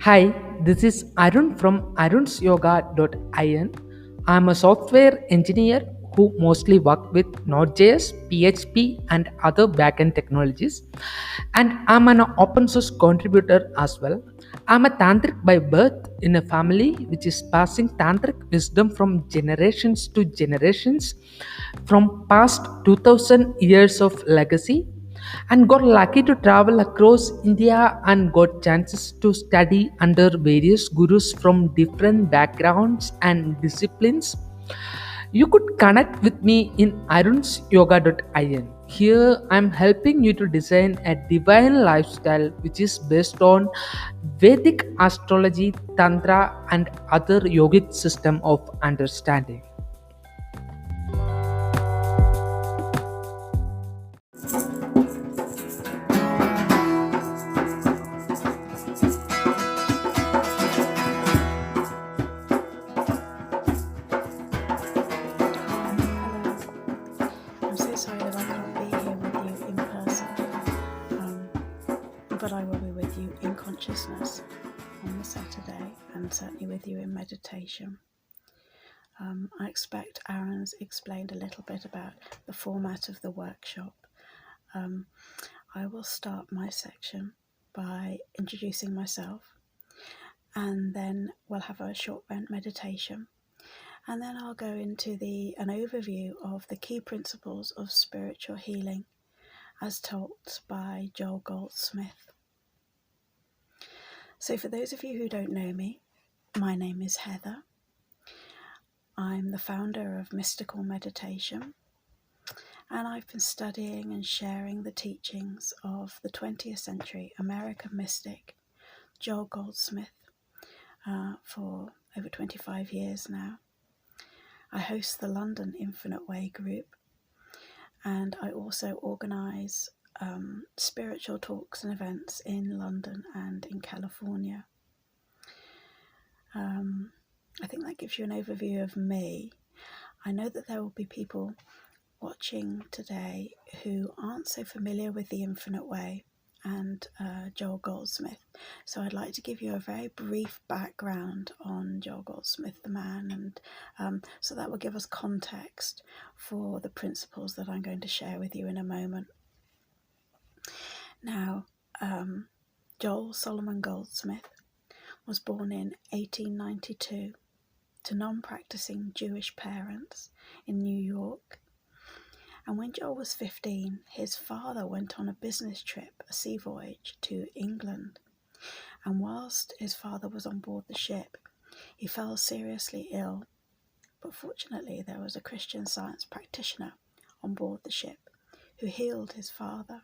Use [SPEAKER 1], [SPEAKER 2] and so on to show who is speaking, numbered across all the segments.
[SPEAKER 1] Hi, this is Arun from arunsyoga.in. I'm a software engineer who mostly work with Node.js, PHP, and other backend technologies. And I'm an open source contributor as well. I'm a tantric by birth in a family which is passing tantric wisdom from generations to generations from past 2000 years of legacy and got lucky to travel across India and got chances to study under various gurus from different backgrounds and disciplines. You could connect with me in arunsyoga.in. Here I'm helping you to design a divine lifestyle which is based on Vedic astrology, tantra and other yogic system of understanding.
[SPEAKER 2] Hello. I'm so sorry that I can't be here with you in person, but I will be with you in consciousness on the Saturday and certainly with you in meditation. I expect Aaron's explained a little bit about the format of the workshop. I will start my section by introducing myself, and then we'll have a short meditation. And then I'll go into an overview of the key principles of spiritual healing as taught by Joel Goldsmith. So for those of you who don't know me, my name is Heather. I'm the founder of Mystical Meditation, and I've been studying and sharing the teachings of the 20th century American mystic Joel Goldsmith for over 25 years now. I host the London Infinite Way group, and I also organise spiritual talks and events in London and in California. I think that gives you an overview of me. I know that there will be people watching today who aren't so familiar with the Infinite Way and Joel Goldsmith. So I'd like to give you a very brief background on Joel Goldsmith, the man, and so that will give us context for the principles that I'm going to share with you in a moment. Now, Joel Solomon Goldsmith was born in 1892 to non-practicing Jewish parents in New York. And when Joel was 15, his father went on a business trip, a sea voyage to England. And whilst his father was on board the ship, he fell seriously ill. But fortunately, there was a Christian Science practitioner on board the ship who healed his father.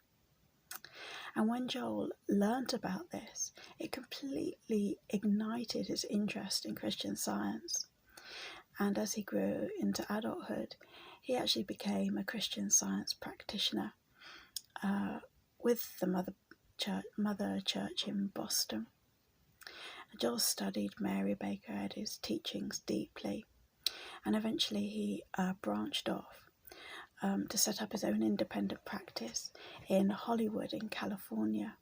[SPEAKER 2] And when Joel learnt about this, it completely ignited his interest in Christian Science. And as he grew into adulthood, he actually became a Christian Science practitioner with the Mother Church in Boston. Joel studied Mary Baker Eddy's teachings deeply, and eventually he branched off to set up his own independent practice in Hollywood in California.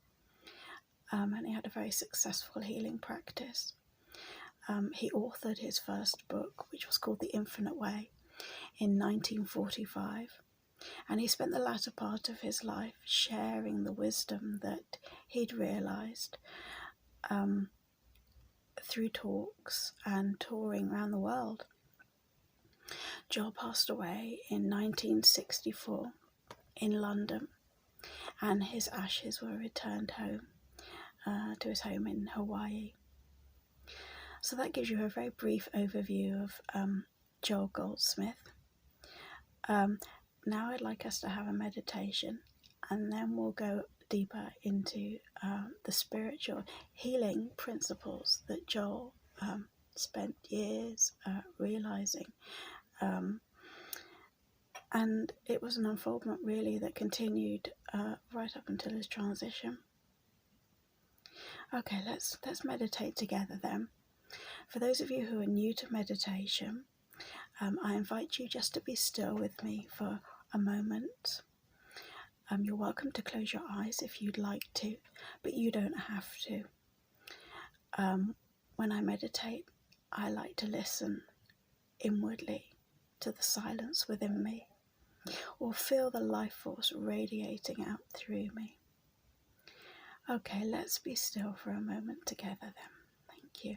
[SPEAKER 2] And he had a very successful healing practice. He authored his first book, which was called The Infinite Way, in 1945. And he spent the latter part of his life sharing the wisdom that he'd realised through talks and touring around the world. Joel passed away in 1964 in London, and his ashes were returned home to his home in Hawaii. So that gives you a very brief overview of Joel Goldsmith. Now I'd like us to have a meditation, and then we'll go deeper into the spiritual healing principles that Joel spent years realizing. And it was an unfoldment really that continued right up until his transition. Okay, let's meditate together then. For those of you who are new to meditation, I invite you just to be still with me for a moment. You're welcome to close your eyes if you'd like to, but you don't have to. when I meditate, I like to listen inwardly to the silence within me, or feel the life force radiating out through me. Okay, let's be still for a moment together then. Thank you.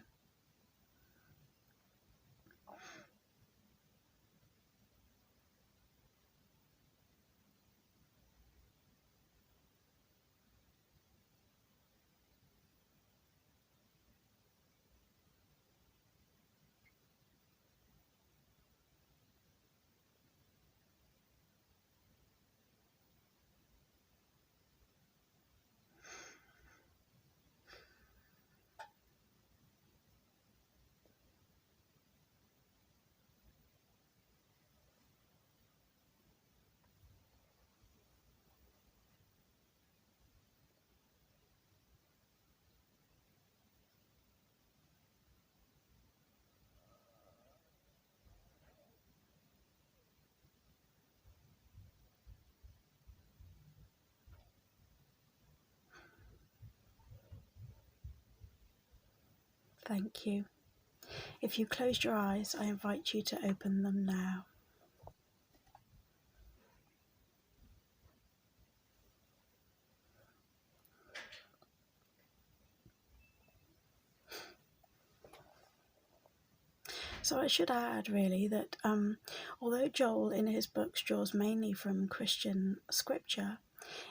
[SPEAKER 2] Thank you. If you closed your eyes, I invite you to open them now. So I should add, really, that although Joel in his books draws mainly from Christian scripture,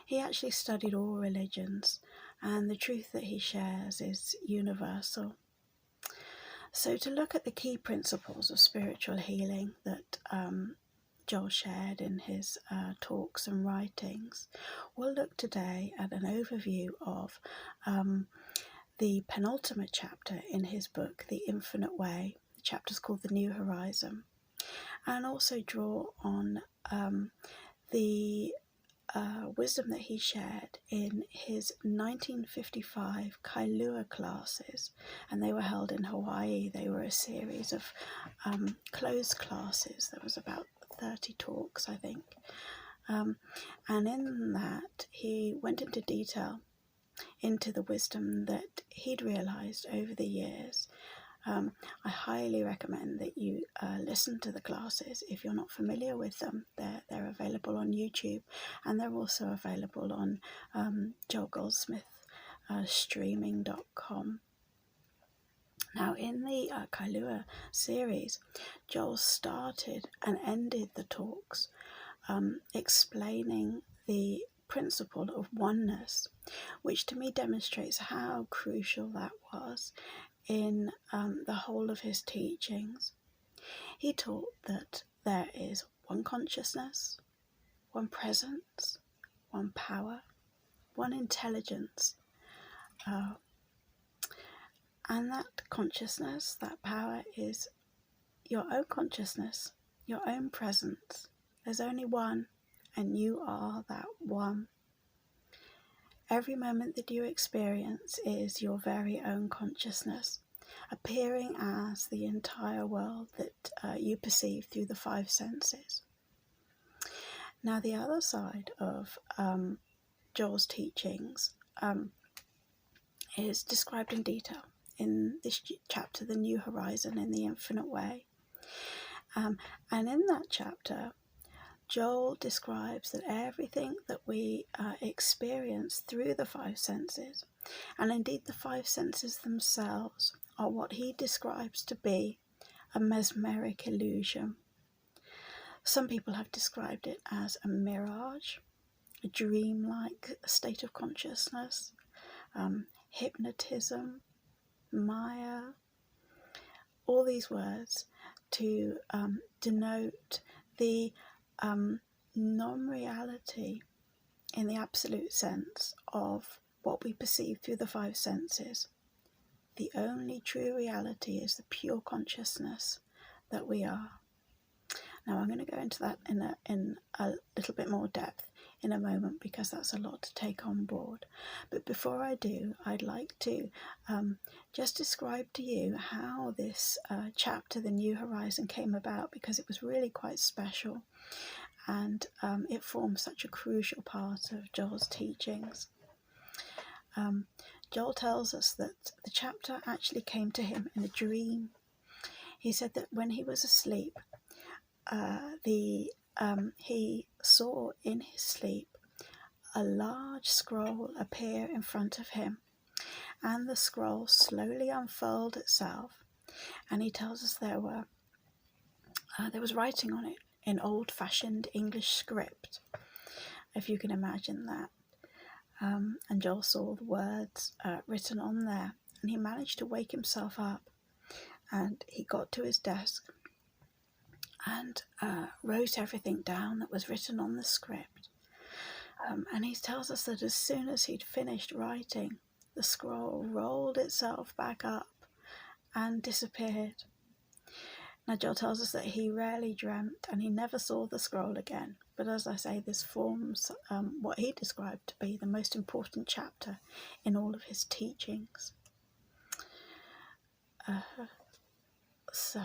[SPEAKER 2] he actually studied all religions, and the truth that he shares is universal. So to look at the key principles of spiritual healing that Joel shared in his talks and writings, we'll look today at an overview of the penultimate chapter in his book, The Infinite Way. The chapter's called The New Horizon, and also draw on the wisdom that he shared in his 1955 Kailua classes, and they were held in Hawaii. They were a series of closed classes. There was about 30 talks, I think, and in that he went into detail into the wisdom that he'd realized over the years. I highly recommend that you listen to the classes if you're not familiar with them. They're available on YouTube, and they're also available on Joel Goldsmith streaming.com. Now, in the Kailua series, Joel started and ended the talks explaining the principle of oneness, which to me demonstrates how crucial that was in the whole of his teachings. He taught that there is one consciousness, one presence, one power, one intelligence, and that consciousness, that power, is your own consciousness, your own presence. There's only one, and you are that one. Every moment that you experience is your very own consciousness, appearing as the entire world that you perceive through the five senses. Now, the other side of Joel's teachings is described in detail in this chapter, The New Horizon in the Infinite Way. And in that chapter, Joel describes that everything that we experience through the five senses, and indeed the five senses themselves, are what he describes to be a mesmeric illusion. Some people have described it as a mirage, a dreamlike state of consciousness, hypnotism, Maya, all these words to denote the non-reality in the absolute sense of what we perceive through the five senses. The only true reality is the pure consciousness that we are. Now, I'm going to go into that in a little bit more depth in a moment, because that's a lot to take on board. But before I do, I'd like to just describe to you how this chapter, The New Horizon, came about, because it was really quite special, and it forms such a crucial part of Joel's teachings. Joel tells us that the chapter actually came to him in a dream. He said that when he was asleep, he saw in his sleep a large scroll appear in front of him, and the scroll slowly unfurled itself. And he tells us there was writing on it in old-fashioned English script, if you can imagine that. And Joel saw the words written on there, and he managed to wake himself up, and he got to his desk and wrote everything down that was written on the script. And he tells us that as soon as he'd finished writing, the scroll rolled itself back up and disappeared. Now, Joel tells us that he rarely dreamt and he never saw the scroll again. But as I say, this forms what he described to be the most important chapter in all of his teachings. So,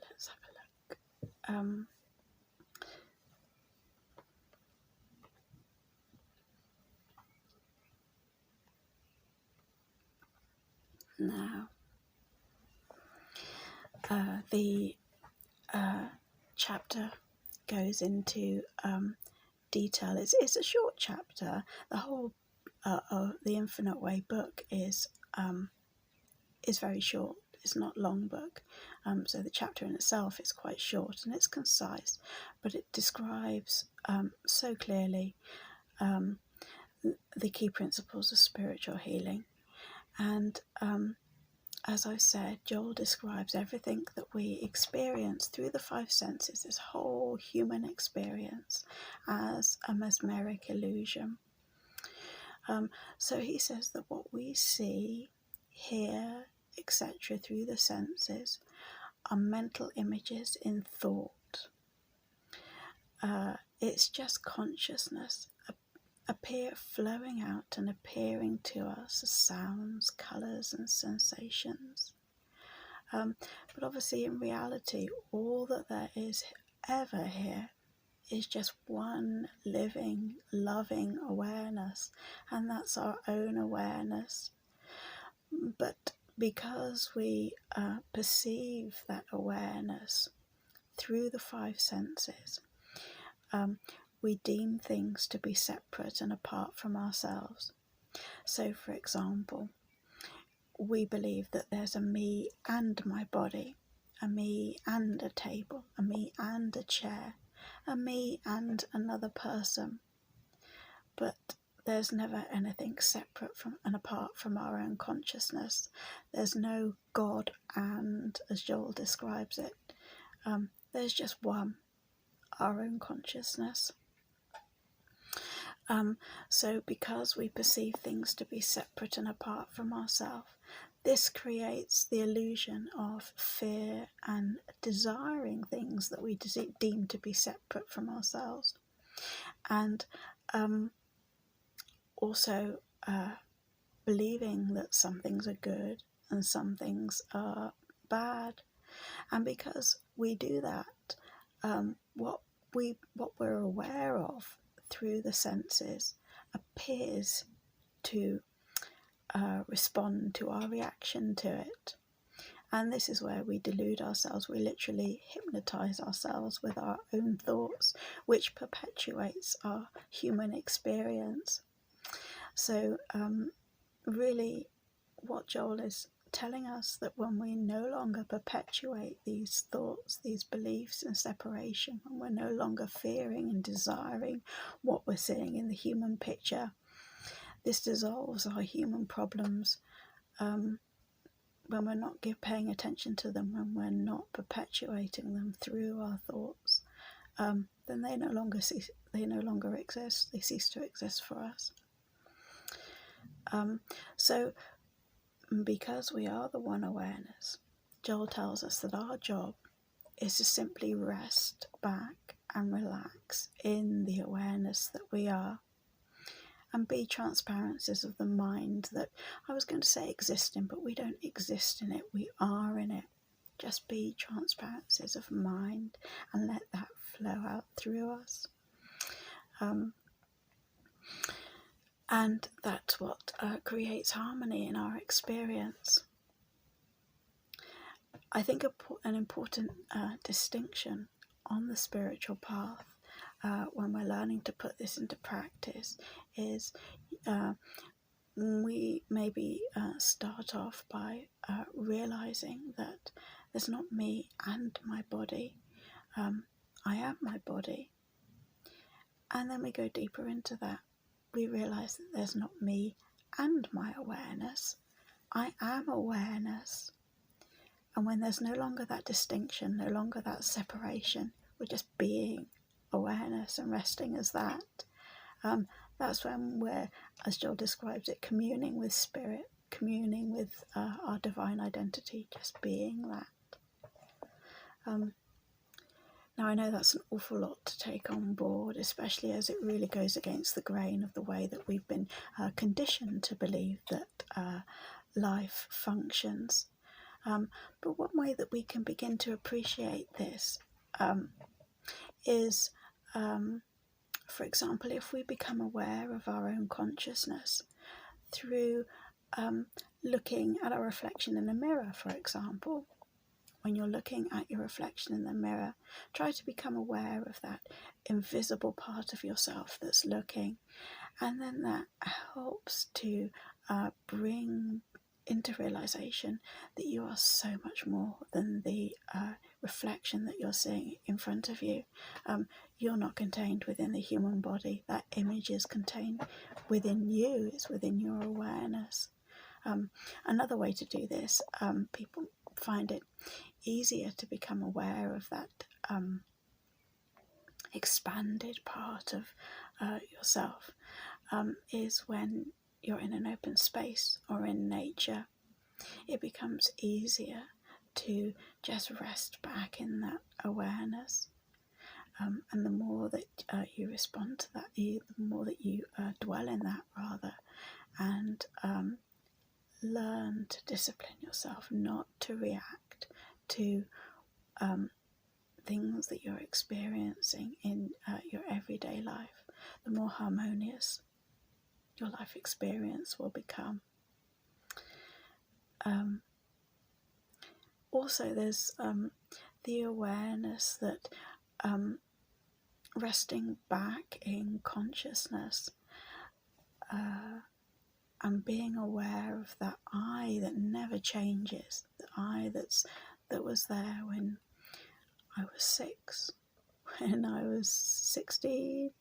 [SPEAKER 2] let's have a look. Now, the chapter goes into detail. It's a short chapter. The whole the Infinite Way book is very short. It's not a long book, so the chapter in itself is quite short and it's concise, but it describes so clearly the key principles of spiritual healing. And as I said, Joel describes everything that we experience through the five senses, this whole human experience, as a mesmeric illusion. So he says that what we see, hear, etc. through the senses are mental images in thought. It's just consciousness flowing out and appearing to us as sounds, colours and sensations. But obviously in reality, all that there is ever here is just one living, loving awareness, and that's our own awareness. But because we perceive that awareness through the five senses, we deem things to be separate and apart from ourselves. So, for example, we believe that there's a me and my body, a me and a table, a me and a chair, a me and another person. But there's never anything separate from and apart from our own consciousness. There's no God and, as Joel describes it, there's just one, our own consciousness. So because we perceive things to be separate and apart from ourselves, this creates the illusion of fear and desiring things that we deem to be separate from ourselves. And also believing that some things are good and some things are bad. And because we do that, what we're aware of through the senses appears to respond to our reaction to it. And this is where we delude ourselves. We literally hypnotize ourselves with our own thoughts, which perpetuates our human experience. So really what Joel is telling us, that when we no longer perpetuate these thoughts, these beliefs in separation, when we're no longer fearing and desiring what we're seeing in the human picture, this dissolves our human problems. When we're not paying attention to them, when we're not perpetuating them through our thoughts, then they no longer exist. They cease to exist for us. So because we are the one awareness, Joel tells us that our job is to simply rest back and relax in the awareness that we are, and be transparencies of the mind that, I was going to say exist in, but we don't exist in it, we are in it. Just be transparencies of mind and let that flow out through us. And that's what creates harmony in our experience. I think an important distinction on the spiritual path when we're learning to put this into practice is we maybe start off by realizing that there's not me and my body. I am my body. And then we go deeper into that. We realize that there's not me and my awareness. I am awareness. And when there's no longer that distinction, no longer that separation, we're just being awareness and resting as that. That's when we're, as Joel describes it, communing with spirit, communing with our divine identity, just being that. Now, I know that's an awful lot to take on board, especially as it really goes against the grain of the way that we've been conditioned to believe that life functions. But one way that we can begin to appreciate this is, for example, if we become aware of our own consciousness through looking at our reflection in a mirror, for example. When you're looking at your reflection in the mirror, try to become aware of that invisible part of yourself that's looking. And then that helps to bring into realization that you are so much more than the reflection that you're seeing in front of you. You're not contained within the human body. That image is contained within you. It's within your awareness. Another way to do this, people find it easier to become aware of that expanded part of yourself is when you're in an open space or in nature. It becomes easier to just rest back in that awareness. And the more that you respond to that, the more that you dwell in that, rather, and learn to discipline yourself not to react to things that you're experiencing in your everyday life, the more harmonious your life experience will become. Also, there's the awareness that resting back in consciousness and being aware of that I that never changes, the I that was there when I was 6, when I was 16,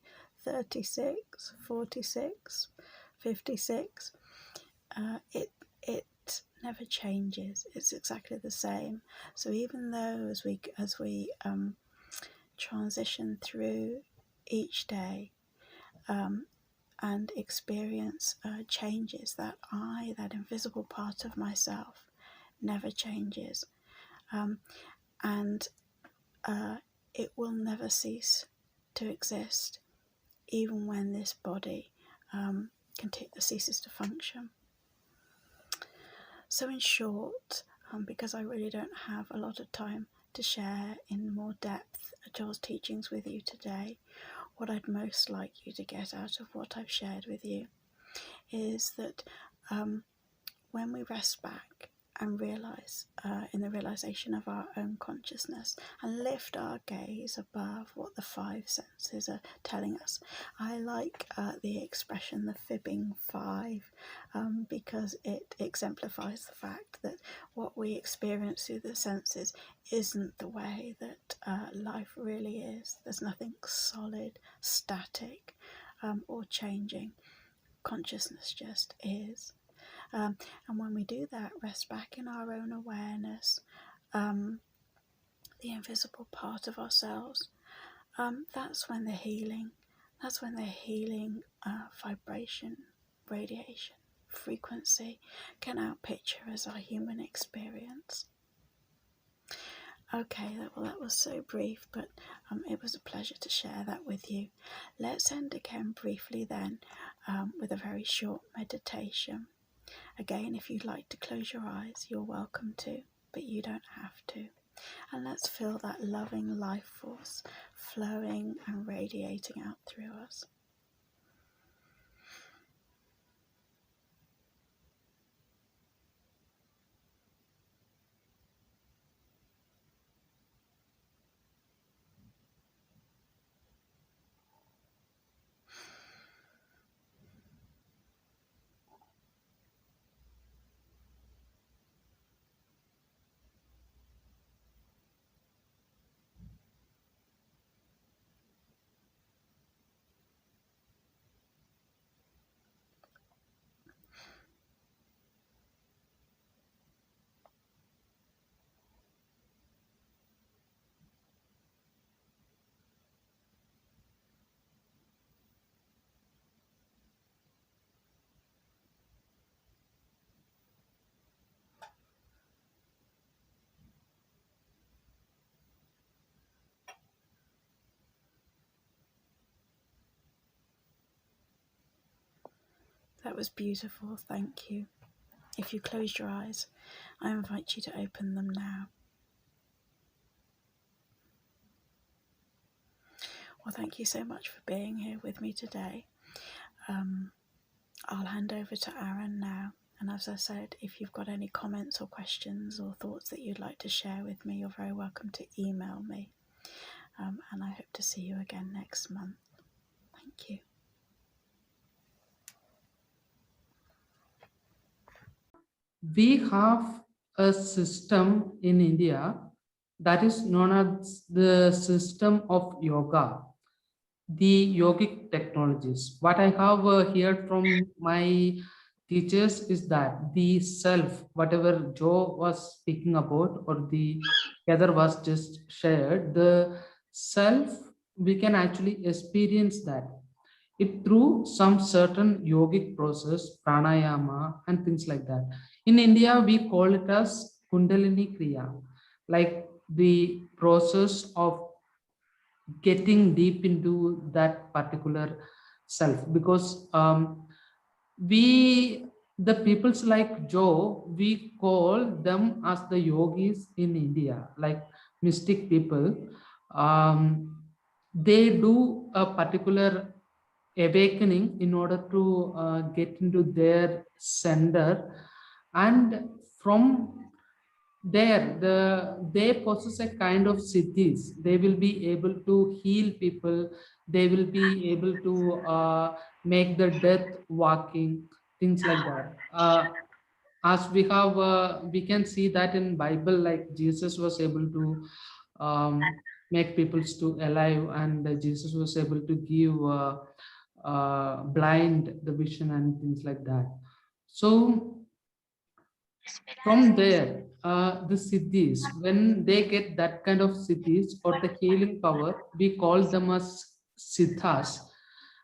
[SPEAKER 2] 36, 46, 56. It never changes. It's exactly the same. So even though as we transition through each day and experience changes, that I, that invisible part of myself, never changes, and it will never cease to exist, even when this body ceases to function. So in short, because I really don't have a lot of time to share in more depth Joel's teachings with you today, what I'd most like you to get out of what I've shared with you is that when we rest back and realize in the realization of our own consciousness and lift our gaze above what the 5 senses are telling us. I like the expression the fibbing 5 because it exemplifies the fact that what we experience through the senses isn't the way that life really is. There's nothing solid, static or changing. Consciousness just is. And when we do that, rest back in our own awareness, the invisible part of ourselves, that's when the healing vibration, radiation, frequency can outpicture as our human experience. Okay, that was so brief, but it was a pleasure to share that with you. Let's end again briefly then with a very short meditation. Again, if you'd like to close your eyes, you're welcome to, but you don't have to. And let's feel that loving life force flowing and radiating out through us. That was beautiful, thank you. If you close your eyes, I invite you to open them now. Well, thank you so much for being here with me today. I'll hand over to Aaron now. And as I said, if you've got any comments or questions or thoughts that you'd like to share with me, you're very welcome to email me. And I hope to see you again next month. Thank you.
[SPEAKER 1] We have a system in India that is known as the system of yoga, the yogic technologies. What I have heard from my teachers is that the self, whatever Joe was speaking about, or the other was just shared, the self, we can actually experience that it through some certain yogic process, pranayama, and things like that. In India, we call it as Kundalini Kriya, like the process of getting deep into that particular self. Because we, the peoples like Joe, we call them as the yogis in India, like mystic people. They do a particular awakening in order to get into their center, and from there they possess a kind of siddhis. They will be able to heal people. They will be able to make the death walking, things like that. As we have we can see that in Bible, like Jesus was able to make people to alive, and Jesus was able to give blind the vision and things like that. So from there, the siddhis, when they get that kind of siddhis or the healing power, we call them as siddhas.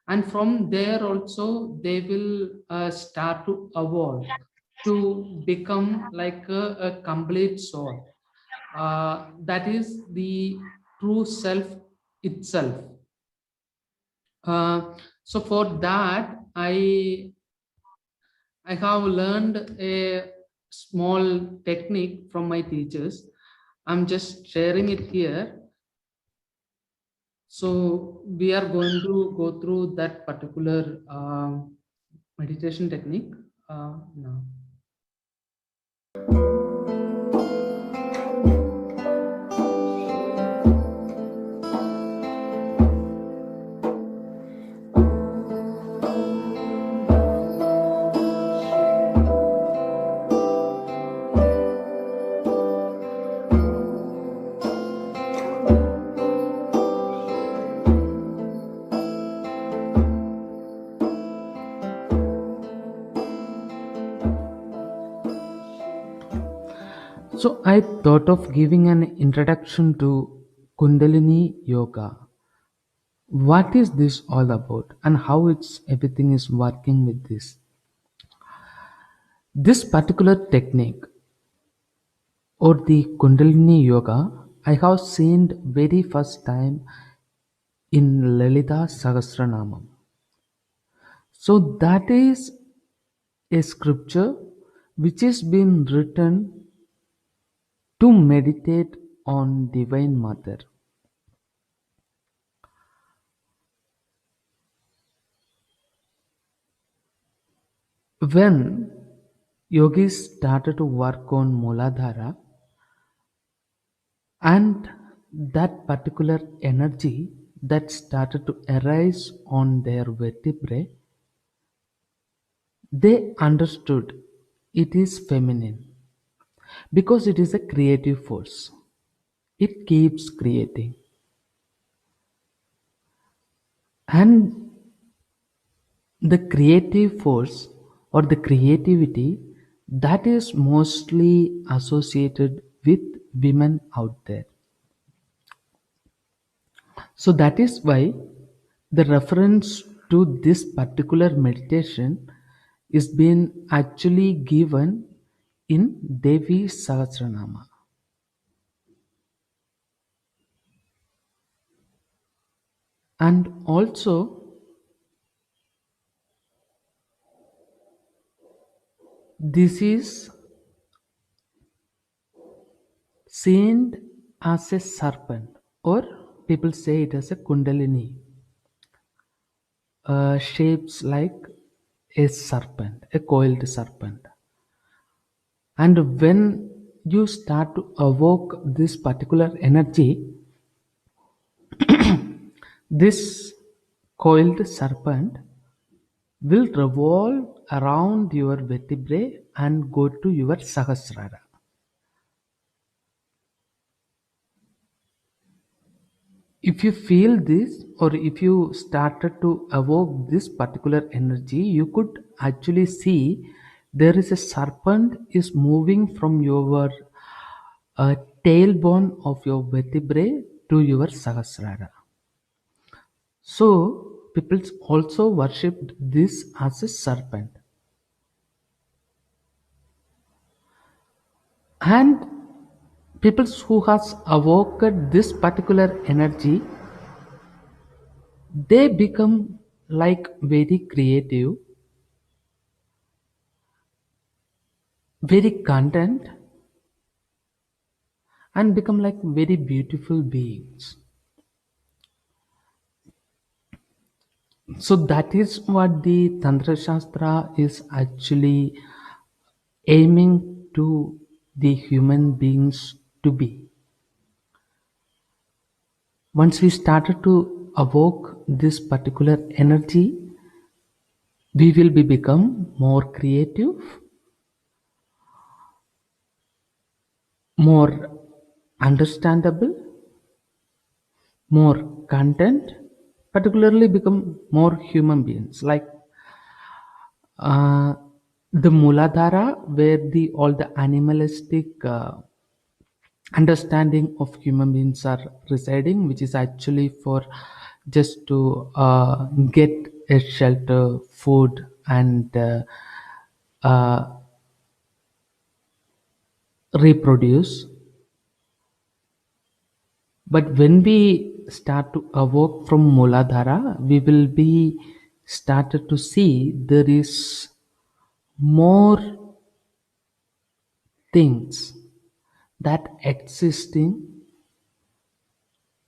[SPEAKER 1] And from there also, they will start to evolve to become like a complete soul. That is the true self itself. So for that, I have learned a small technique from my teachers. I'm just sharing it here. So we are going to go through that particular meditation technique now. So I thought of giving an introduction to Kundalini Yoga. What is this all about, and how it's everything is working with this? This particular technique, or the Kundalini Yoga, I have seen very first time in Lalita Sahasranamam. So that is a scripture which has been written to meditate on Divine Mother. When yogis started to work on Muladhara, and that particular energy that started to arise on their vertebrae, they understood it is feminine because it is a creative force. It keeps creating. And the creative force or the creativity that is mostly associated with women out there. So that is why the reference to this particular meditation is being actually given in Devi Sahasranama. And also This is seen as a serpent, or people say it as a Kundalini, shapes like a serpent, a coiled serpent. And when you start to evoke this particular energy, this coiled serpent will revolve around your vertebrae and go to your sahasrara. If you feel this, or if you started to evoke this particular energy, you could actually see there is a serpent is moving from your tailbone of your vertebrae to your sahasrara. So people also worshipped this as a serpent. And people who has evoked this particular energy, they become like very creative, very content, and become like very beautiful beings. So that is what the Tantra Shastra is actually aiming to the human beings to be. Once we started to evoke this particular energy, we will be become more creative, more understandable, more content, particularly become more human beings. Like uh, the Muladhara, where the all the animalistic understanding of human beings are residing, which is actually for just to get a shelter, food, and uh, reproduce. But when we start to evoke from Muladhara, we will be started to see there is more things that existing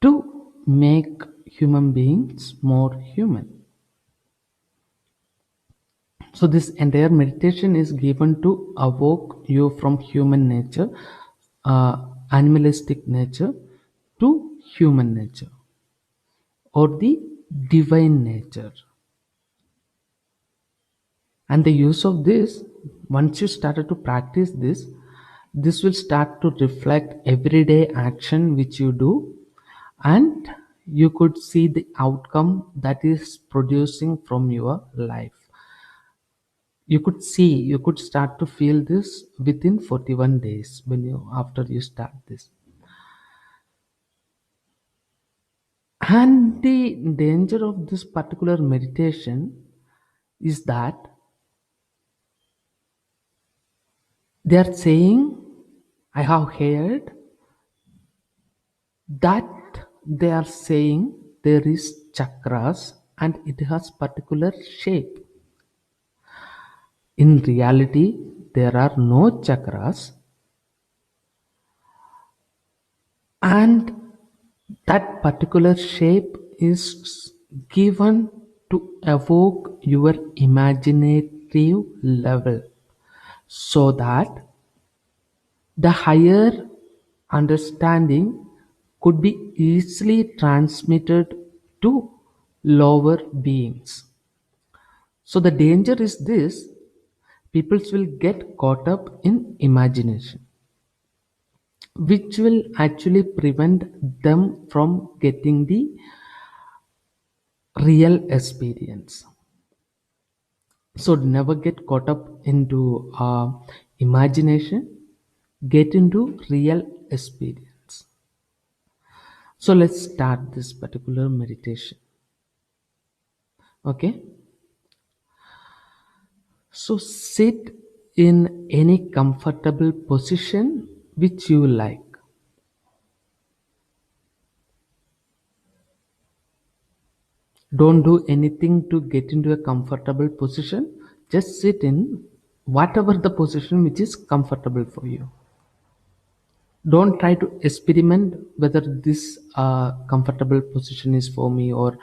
[SPEAKER 1] to make human beings more human. So this entire meditation is given to evoke you from human nature, animalistic nature, to human nature, or the divine nature. And the use of this, once you started to practice this will start to reflect everyday action which you do, and you could see the outcome that is producing from your life. You could start to feel this within 41 days when you after you start this. And the danger of this particular meditation is that they are saying, I have heard that they are saying there is chakras and it has particular shape. In reality, there are no chakras, and that particular shape is given to evoke your imaginative level, so that the higher understanding could be easily transmitted to lower beings. So the danger is this: people will get caught up in imagination, which will actually prevent them from getting the real experience. So never get caught up into imagination, get into real experience. So let's start this particular meditation. Okay, so sit in any comfortable position which you like. Don't do anything to get into a comfortable position, just sit in. whatever the position which is comfortable for you. Don't try to experiment whether this comfortable position is for me, or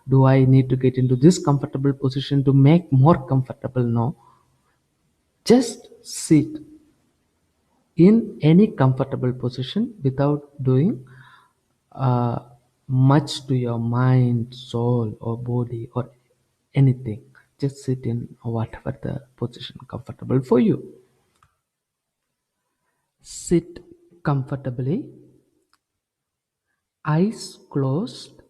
[SPEAKER 1] do I need to get into this comfortable position to make more comfortable. No, just sit in any comfortable position without doing uh, much to your mind, soul, or body, or anything. Just sit in whatever the position comfortable for you. Sit comfortably, eyes closed,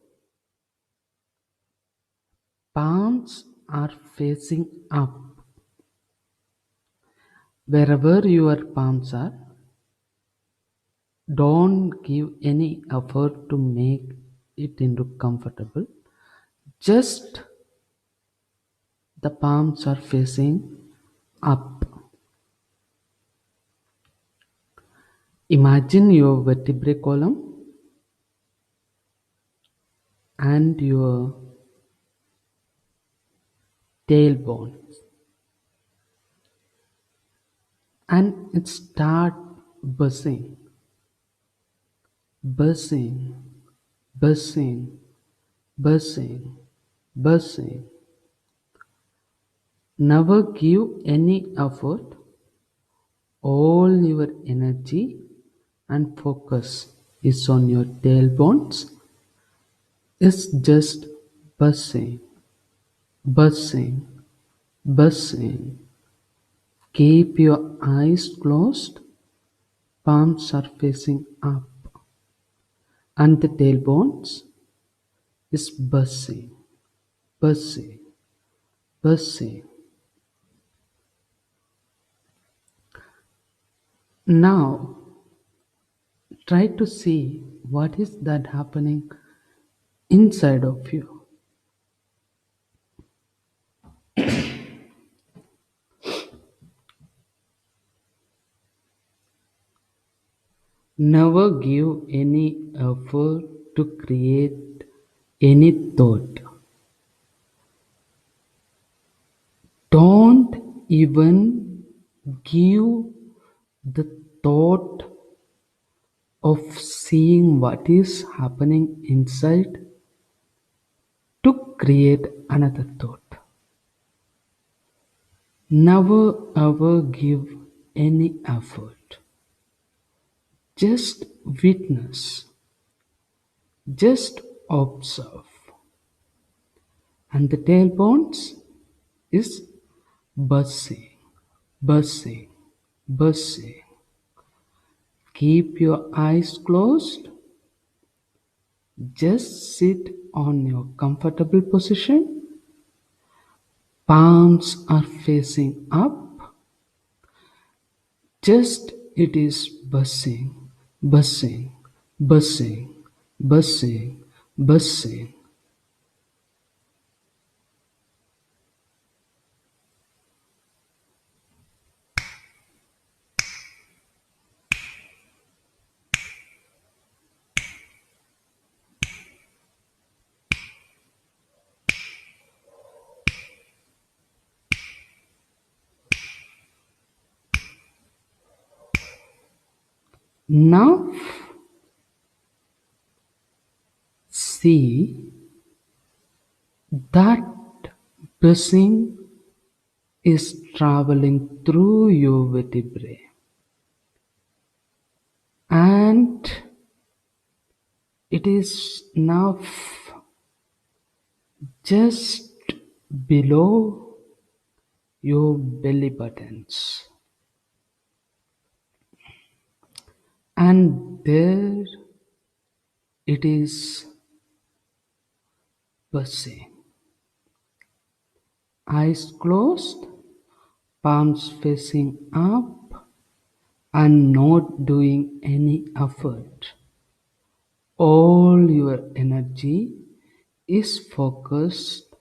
[SPEAKER 1] palms are facing up. Wherever your palms are, don't give any effort to make it into comfortable. Just the palms are facing up. Imagine your vertebrae column and your tailbone, and it start buzzing, buzzing, buzzing, buzzing, buzzing. Never give any effort. All your energy and focus is on your tailbones. It's just buzzing, buzzing, buzzing. Keep your eyes closed, palms are facing up, and the tailbones is buzzing, buzzing, buzzing. Now try to see what is that happening inside of you. Never give any effort to create any thought. Don't even give the thought of seeing what is happening inside to create another thought. Never ever give any effort. Just witness, just observe. And the tailbones is buzzing, buzzing, buzzing. Keep your eyes closed. Just sit on your comfortable position. Palms are facing up. Just it is buzzing, buzzing, buzzing, buzzing, buzzing. Now see that buzzing is traveling through your vertebrae, and it is now just below your belly buttons, and there it is buzzing. Eyes closed, palms facing up, and not doing any effort. All your energy is focused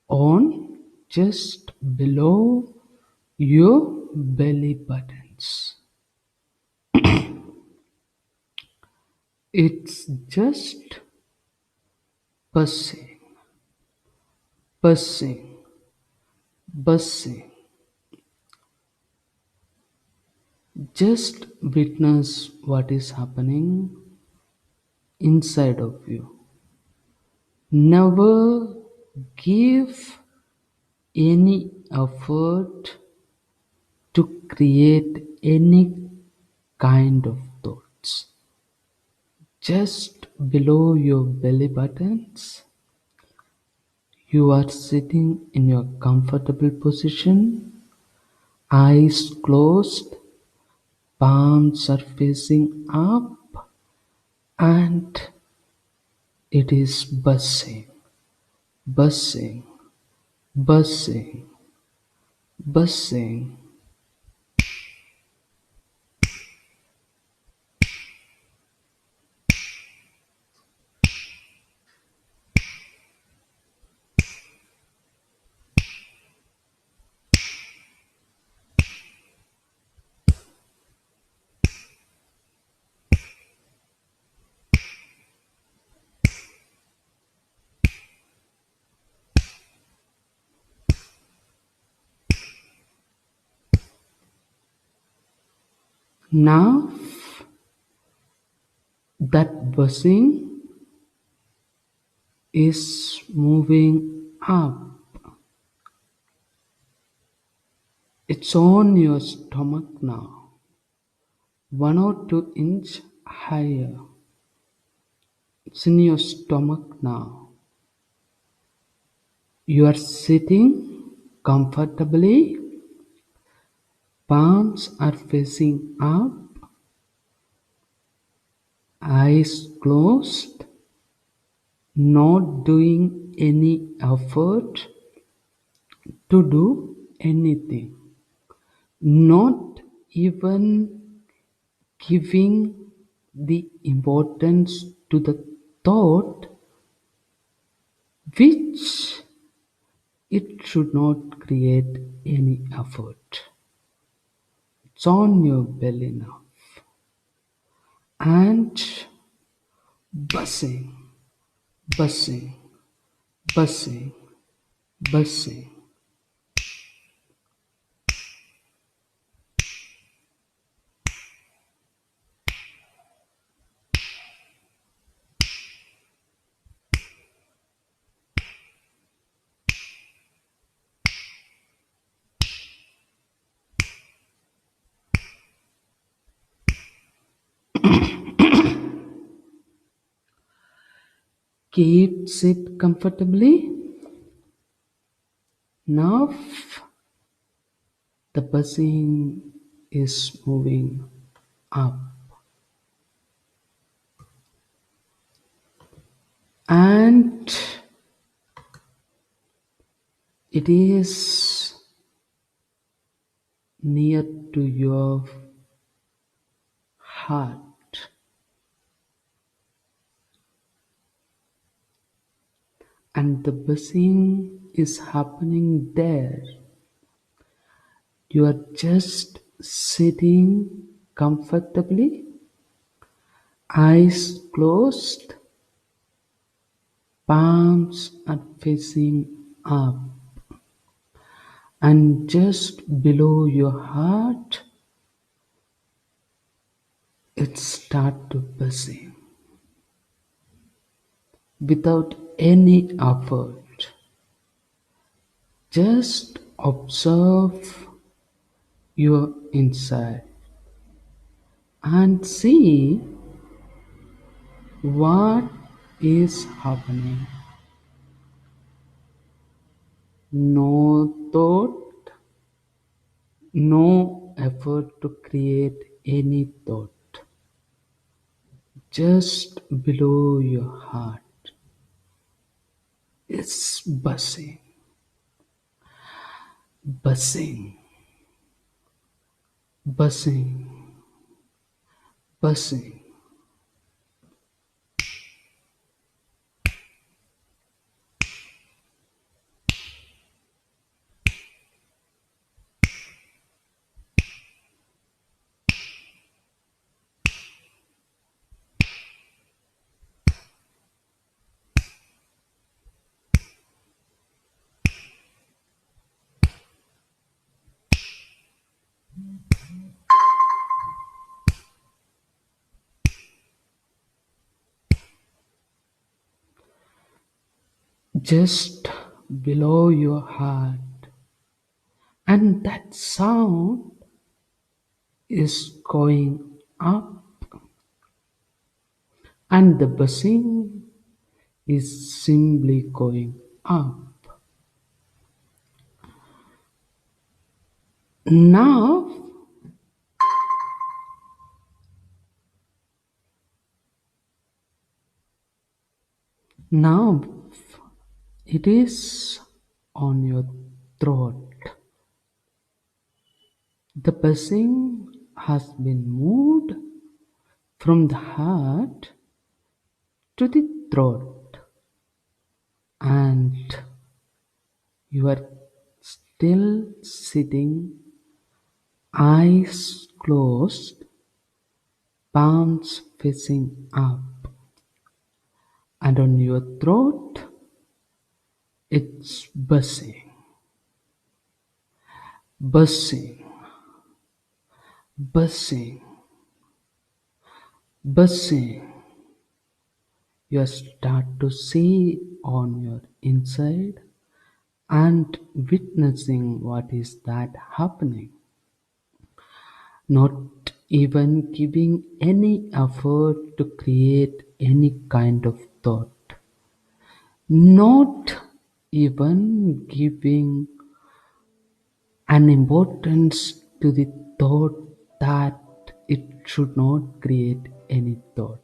[SPEAKER 1] on just below your belly buttons. It's just buzzing, buzzing, buzzing.
[SPEAKER 3] Just witness what is happening inside of you. Never give any effort to create any kind of thoughts. Just below your belly buttons, you are sitting in your comfortable position, eyes closed, palms are facing up, and it is buzzing, buzzing, buzzing, buzzing. Now that buzzing is moving up. It's on your stomach now, 1 or 2 inch higher. It's in your stomach now. You are sitting comfortably, palms are facing up, eyes closed, not doing any effort to do anything, not even giving the importance to the thought which it should not create any effort. It's on your belly now and buzzing, buzzing, buzzing, buzzing. Keep sit comfortably. Now the buzzing is moving up and it is near to your heart, and the buzzing is happening there. You are just sitting comfortably, eyes closed, palms are facing up, and just below your heart it start to buzzing without any effort. Just observe your inside and see what is happening. No thought, no effort to create any thought. Just below your heart, it's buzzing, buzzing, buzzing, buzzing. just below your heart, and that sound is going up, and the buzzing is simply going up. Now, now it is on your throat. The buzzing has been moved from the heart to the throat, and you are still sitting, eyes closed, palms facing up, and on your throat it's buzzing, buzzing, buzzing, buzzing. You start to see on your inside and witnessing what is that happening, not even giving any effort to create any kind of thought, not even giving an importance to the thought that it should not create any thought.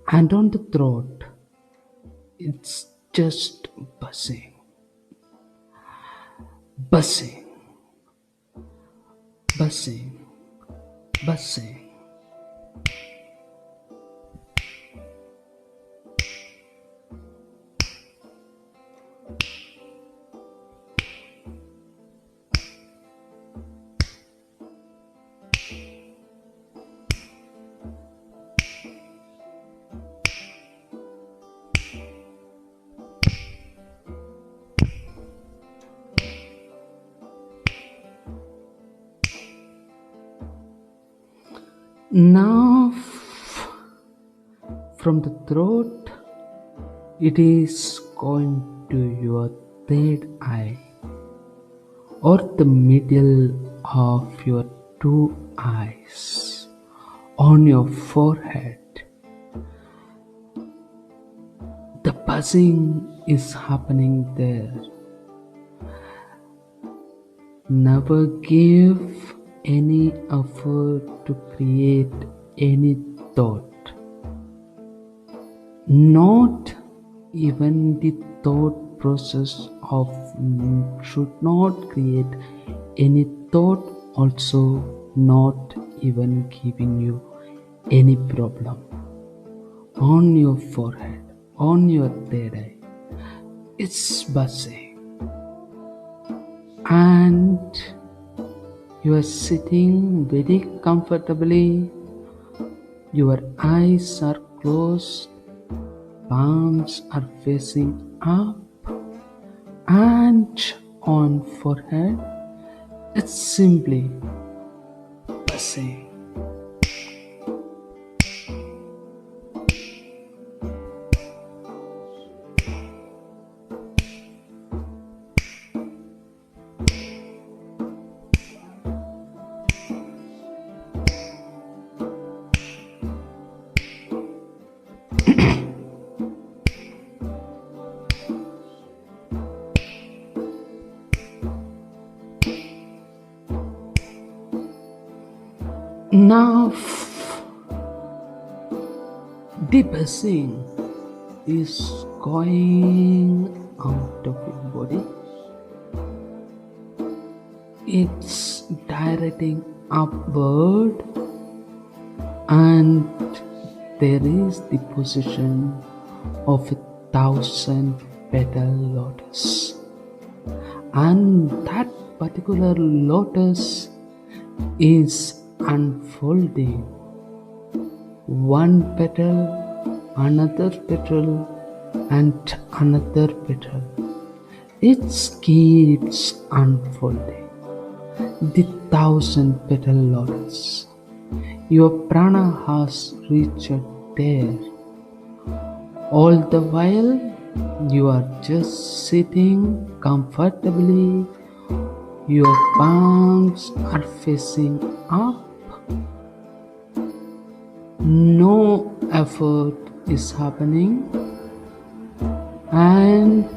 [SPEAKER 3] And on the throat, it's just buzzing, buzzing, buzzing, buzzing. Now, from the throat, it is going to your third eye, or the middle of your two eyes, on your forehead. The buzzing is happening there. Never give any effort to create any thought, not even the thought process of should not create any thought, also not even giving you any problem. On your forehead, on your third eye, it's buzzing, and you are sitting very comfortably. Your eyes are closed, palms are facing up, and on forehead it's simply buzzing. Now, the buzzing is going out of your body. It's directing upward, and there is the position of 1,000-petal lotus, and that particular lotus is unfolding. One petal, another petal, and another petal. It keeps unfolding. The 1,000-petal lotus. Your prana has reached there. All the while, You are just sitting comfortably. Your palms are facing up. No effort is happening, and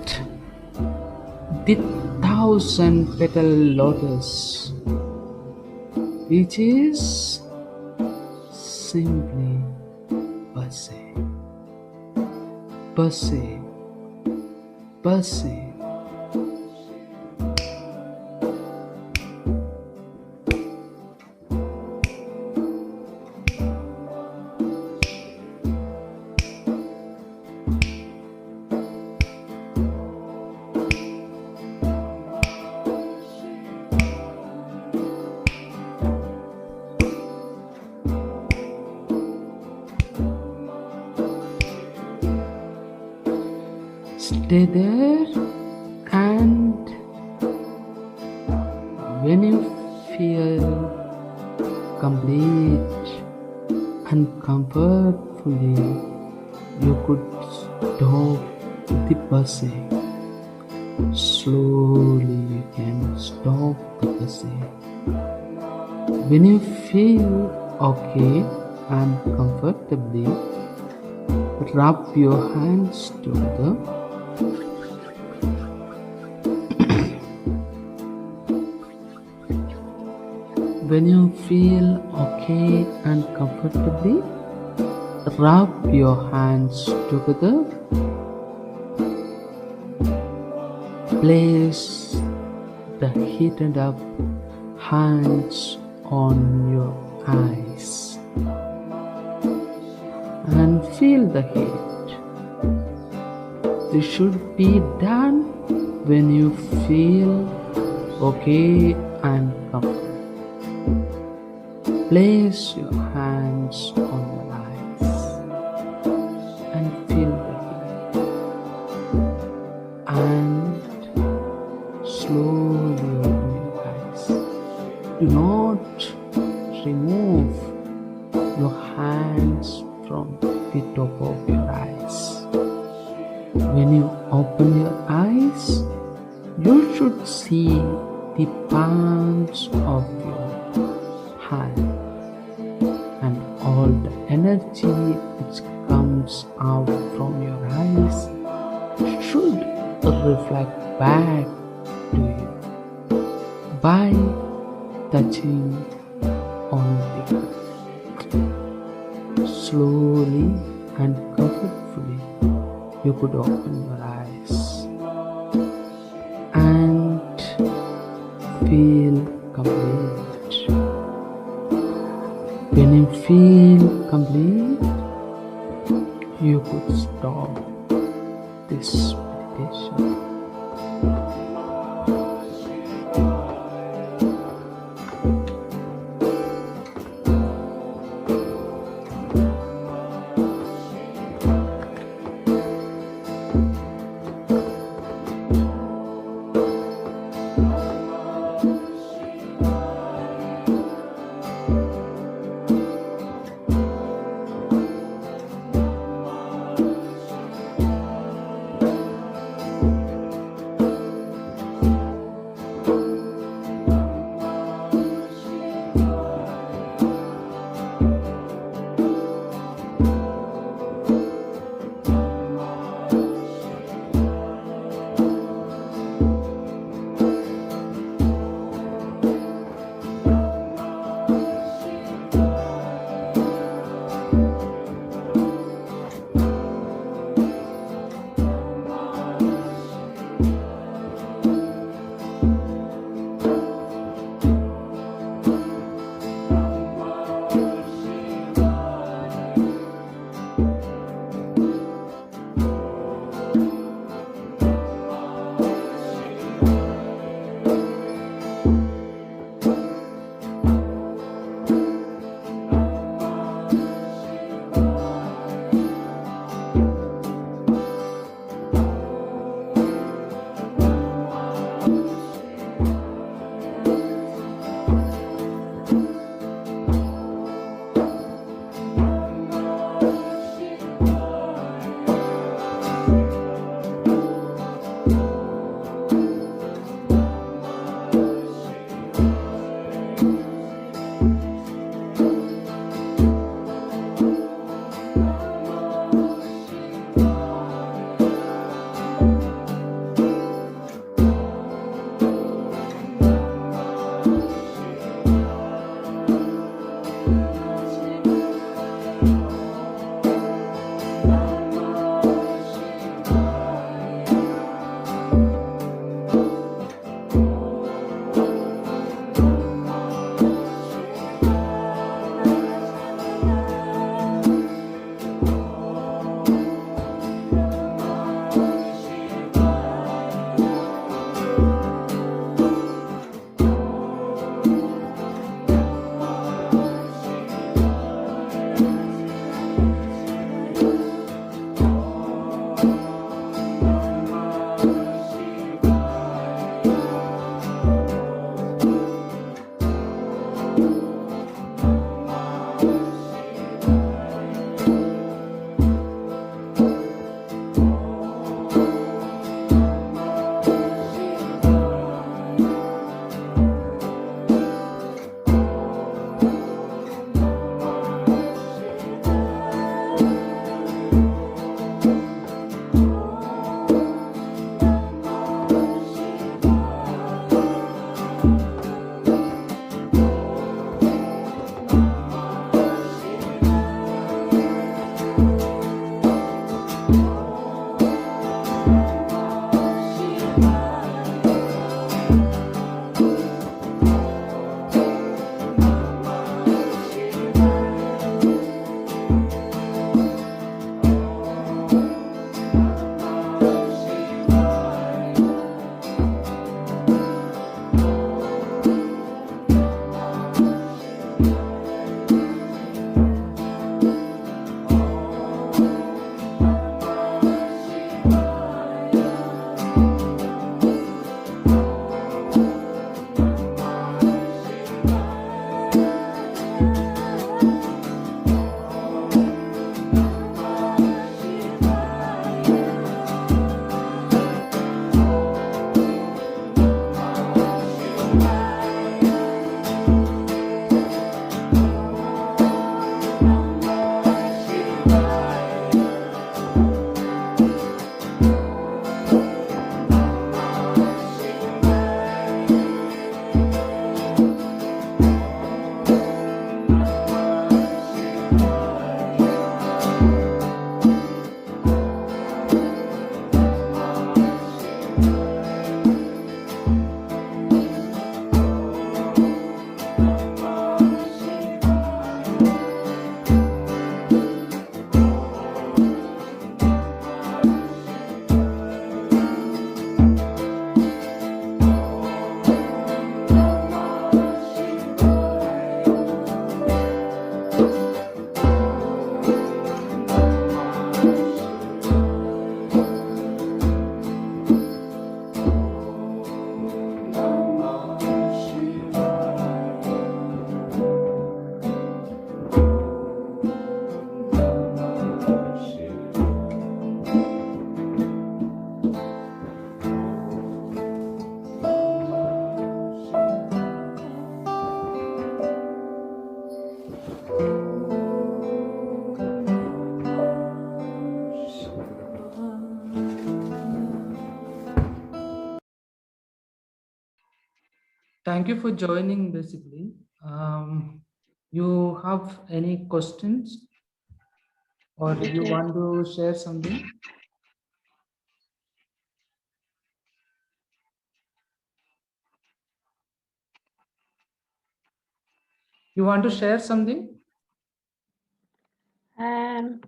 [SPEAKER 3] the thousand petal lotus, which is simply buzzing, buzzing, buzzing. Stay there, and when you feel complete and comfortfully, you could stop the buzzing. Slowly you can stop the buzzing. When you feel okay and comfortably, rub your hands together. When you feel okay and comfortably, rub your hands together. Place the heated up hands on your eyes and feel the heat. This should be done when you feel okay and comfortable. Place your hands on your eyes and feel the heat, and slowly open your eyes. Do not remove your hands from the top of your eyes. When you open your eyes, you should see the palms of your hand, and all the energy which comes out from your eyes should reflect back to you by touching on the earth. Slowly and comfortably, you could open your eyes and feel complete. When you feel complete, you could stop this meditation.
[SPEAKER 1] Thank you for joining. Basically, you have any questions or you
[SPEAKER 4] Okay.
[SPEAKER 1] want to share something? You want to share something?
[SPEAKER 4] Um,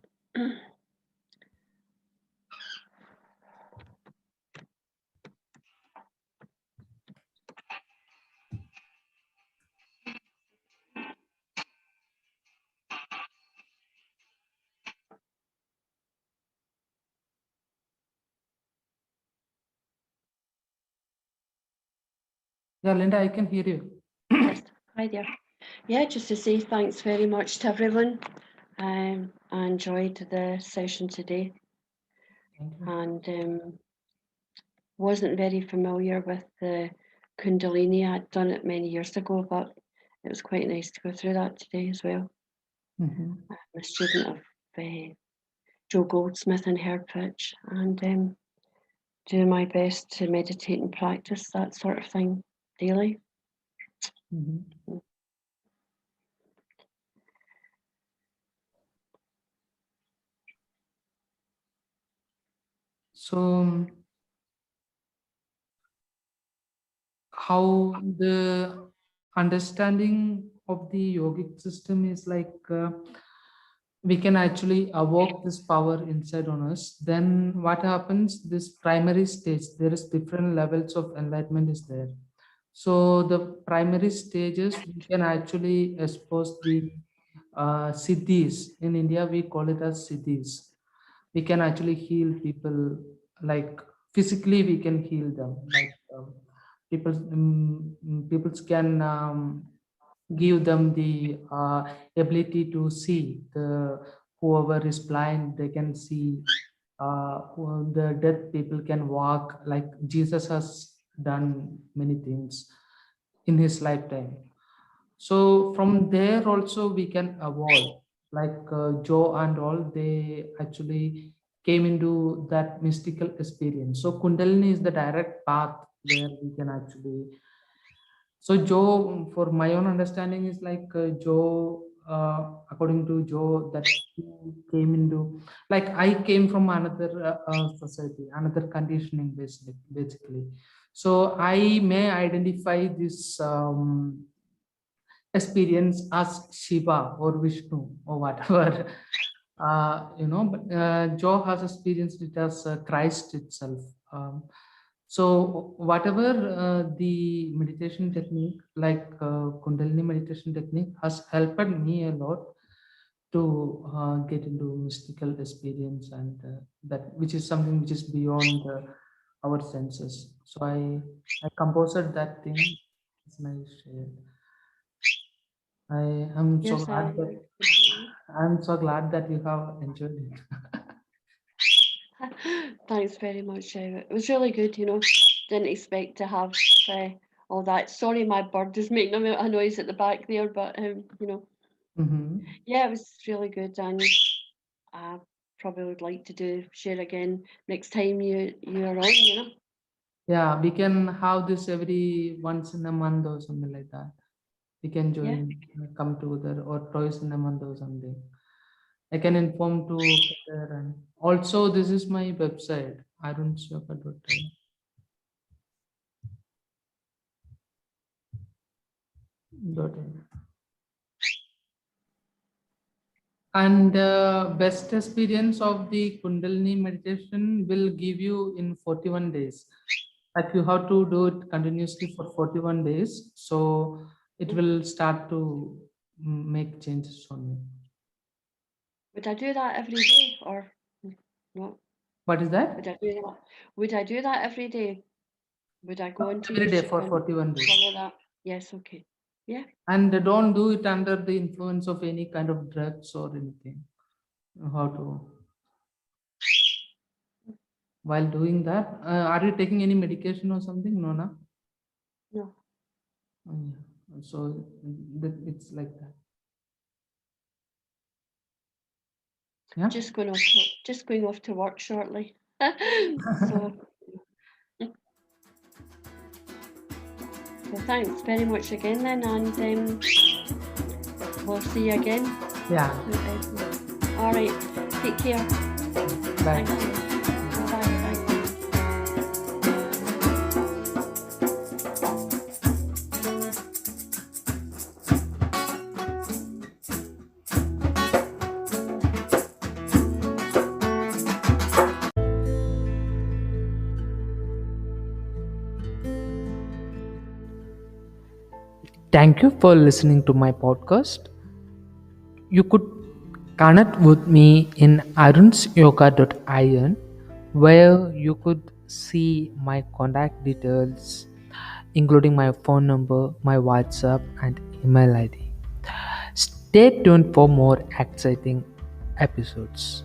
[SPEAKER 1] Yeah, Linda, I can hear you.
[SPEAKER 4] yes, hi there. Yeah, just to say thanks very much to everyone. I enjoyed the session today
[SPEAKER 1] Thank you.
[SPEAKER 4] and wasn't very familiar with the Kundalini. I'd done it many years ago, but it was quite nice to go through that today as well.
[SPEAKER 1] Mhm.
[SPEAKER 4] I'm a student of Joe Goldsmith and Herb Fitch and do my best to meditate and practice that sort of thing daily.
[SPEAKER 1] Mhm. So, how the understanding of the yogic system is like we can actually evoke this power inside on us. Then what happens? This primary stage, there is different levels of enlightenment is there. So the primary stages we can actually expose the siddhis. In India, we call it as siddhis. We can actually heal people, like physically we can heal them, like people can give them the ability to see. The whoever is blind, they can see. The deaf people can walk, like Jesus has done many things in his lifetime. So from there also we can evolve, like Joe and all, they actually came into that mystical experience. So Kundalini is the direct path where we can actually. So Joe, for my own understanding, is like Joe. According to Joe, that he came into, like I came from another society, another conditioning, basically. So I may identify this experience as Shiva or Vishnu or whatever. But Joe has experienced it as Christ itself. Um, so whatever the meditation technique, like Kundalini meditation technique, has helped me a lot to get into mystical experience, and that which is something which is beyond our senses. So I composed that thing. It's nice. I am so
[SPEAKER 4] Yes,
[SPEAKER 1] glad that I'm so glad that you have enjoyed it.
[SPEAKER 4] thanks very much. It was really good, Didn't expect to have uh, all that. Sorry, my bird is making a noise at the back there, but
[SPEAKER 1] Hmm.
[SPEAKER 4] yeah, it was really good, and I probably would like to share again next time you're on.
[SPEAKER 1] Yeah, we can have this every once in a month or something like that. We can
[SPEAKER 4] Yeah,
[SPEAKER 1] join, come together, or twice in a month or something. I can inform to Peter, and also this is my website, arunshyoka.in. And best experience of the Kundalini meditation will give you in 41 days. Like you have to do it continuously for 41 days. So it will start to make changes on you.
[SPEAKER 4] would I do that every day or not?
[SPEAKER 1] What is
[SPEAKER 4] Would
[SPEAKER 1] that?
[SPEAKER 4] I do that? Would I do that every day? Would I go into
[SPEAKER 1] Every day
[SPEAKER 4] YouTube
[SPEAKER 1] for
[SPEAKER 4] and
[SPEAKER 1] 41 days.
[SPEAKER 4] follow that? Yes, okay. Yeah,
[SPEAKER 1] And don't do it under the influence of any kind of drugs or anything. How to, while doing that, are you taking any medication or something? No, no.
[SPEAKER 4] no.
[SPEAKER 1] Oh, yeah. So it's like that. Yeah.
[SPEAKER 4] Just going off to work shortly. So So thanks very much again then, and we'll see you again.
[SPEAKER 1] Yeah.
[SPEAKER 4] All right. Take care.
[SPEAKER 1] Bye.
[SPEAKER 4] Thank you. Bye-bye. Thank you.
[SPEAKER 1] Thank you for listening to my podcast. You could connect with me in arunsyoga.in, where you could see my contact details, including my phone number, my WhatsApp, and email ID. Stay tuned for more exciting episodes.